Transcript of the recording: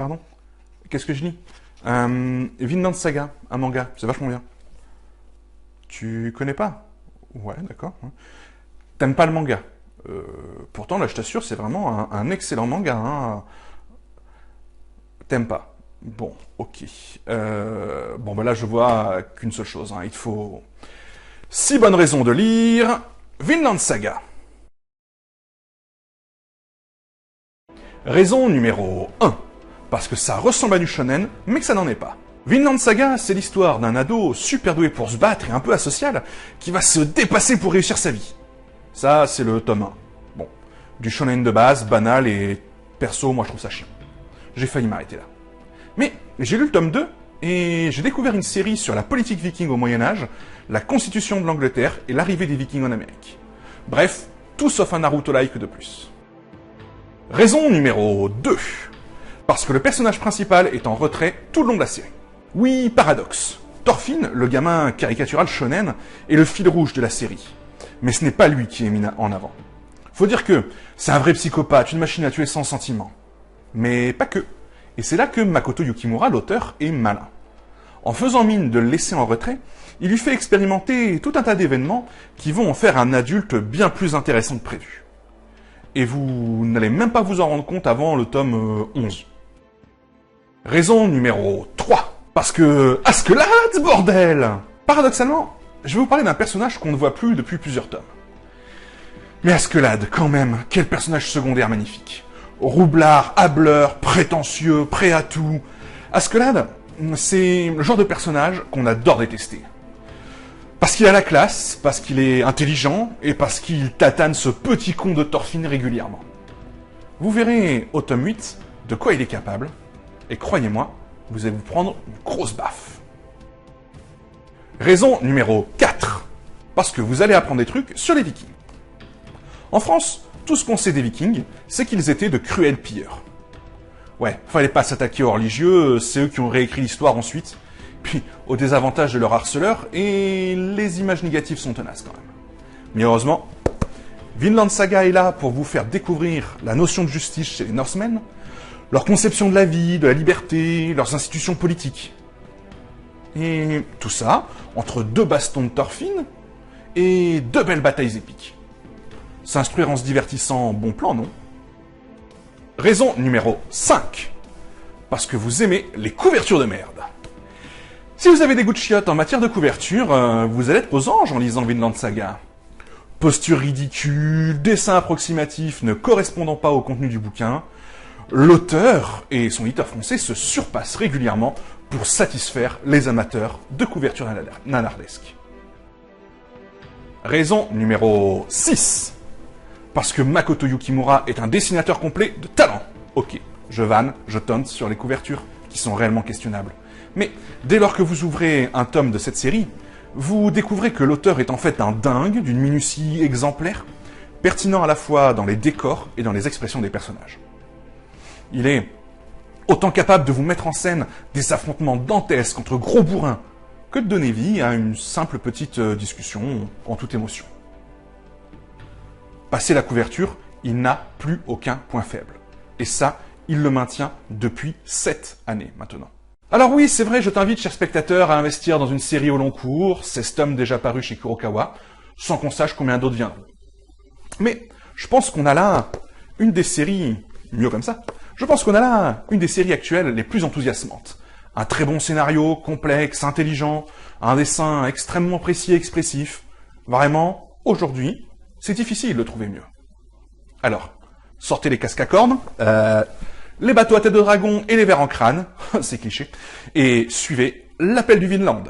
Pardon? Qu'est-ce que je lis? Vinland Saga, un manga, c'est vachement bien. Tu connais pas? Ouais, d'accord. T'aimes pas le manga? Pourtant, là, je t'assure, c'est vraiment un excellent manga. Hein. T'aimes pas? Bon, ok. Bon, ben là, je vois qu'une seule chose. Hein. Il te faut 6 bonnes raisons de lire Vinland Saga. Raison numéro 1. Parce que ça ressemble à du shonen, mais que ça n'en est pas. Vinland Saga, c'est l'histoire d'un ado super doué pour se battre et un peu asocial, qui va se dépasser pour réussir sa vie. Ça, c'est le tome 1. Bon, du shonen de base, banal et perso, moi je trouve ça chiant. J'ai failli m'arrêter là. Mais j'ai lu le tome 2, et j'ai découvert une série sur la politique viking au Moyen-Âge, la constitution de l'Angleterre et l'arrivée des vikings en Amérique. Bref, tout sauf un Naruto-like de plus. Raison numéro 2. Parce que le personnage principal est en retrait tout le long de la série. Oui, paradoxe. Thorfinn, le gamin caricatural shonen, est le fil rouge de la série. Mais ce n'est pas lui qui est mis en avant. Faut dire que c'est un vrai psychopathe, une machine à tuer sans sentiment. Mais pas que. Et c'est là que Makoto Yukimura, l'auteur, est malin. En faisant mine de le laisser en retrait, il lui fait expérimenter tout un tas d'événements qui vont en faire un adulte bien plus intéressant que prévu. Et vous n'allez même pas vous en rendre compte avant le tome 11. Raison numéro 3. Parce que Askeladd, bordel! Paradoxalement, je vais vous parler d'un personnage qu'on ne voit plus depuis plusieurs tomes. Mais Askeladd, quand même, quel personnage secondaire magnifique. Roublard, hâbleur, prétentieux, prêt à tout. Askeladd, c'est le genre de personnage qu'on adore détester. Parce qu'il a la classe, parce qu'il est intelligent, et parce qu'il tatane ce petit con de Thorfinn régulièrement. Vous verrez au tome 8 de quoi il est capable, et croyez-moi, vous allez vous prendre une grosse baffe. Raison numéro 4. Parce que vous allez apprendre des trucs sur les vikings. En France, tout ce qu'on sait des vikings, c'est qu'ils étaient de cruels pilleurs. Ouais, fallait pas s'attaquer aux religieux, c'est eux qui ont réécrit l'histoire ensuite. Puis, au désavantage de leurs harceleurs, et les images négatives sont tenaces quand même. Mais heureusement, Vinland Saga est là pour vous faire découvrir la notion de justice chez les Norsemen, leur conception de la vie, de la liberté, leurs institutions politiques. Et tout ça, entre 2 bastons de Thorfinn, et 2 belles batailles épiques. S'instruire en se divertissant, bon plan, non? Raison numéro 5. Parce que vous aimez les couvertures de merde. Si vous avez des goûts de chiottes en matière de couverture, vous allez être aux anges en lisant Vinland Saga. Posture ridicule, dessin approximatif ne correspondant pas au contenu du bouquin, l'auteur et son éditeur français se surpassent régulièrement pour satisfaire les amateurs de couverture nanardesque. Raison numéro 6. Parce que Makoto Yukimura est un dessinateur complet de talent. Ok, je vanne, je tente sur les couvertures qui sont réellement questionnables. Mais dès lors que vous ouvrez un tome de cette série, vous découvrez que l'auteur est en fait un dingue d'une minutie exemplaire, pertinent à la fois dans les décors et dans les expressions des personnages. Il est autant capable de vous mettre en scène des affrontements dantesques entre gros bourrins que de donner vie à une simple petite discussion en toute émotion. Passé la couverture, il n'a plus aucun point faible. Et ça, il le maintient depuis 7 années maintenant. Alors oui, c'est vrai, je t'invite, cher spectateur, à investir dans une série au long cours, 16 tomes déjà parus chez Kurokawa, sans qu'on sache combien d'autres viendront. Mais je pense qu'on a là une des séries, mieux comme ça, je pense qu'on a là une des séries actuelles les plus enthousiasmantes. Un très bon scénario, complexe, intelligent, un dessin extrêmement précis et expressif. Vraiment, aujourd'hui, c'est difficile de trouver mieux. Alors, sortez les casques à cornes, les bateaux à tête de dragon et les vers en crâne, c'est cliché, et suivez l'appel du Vinland.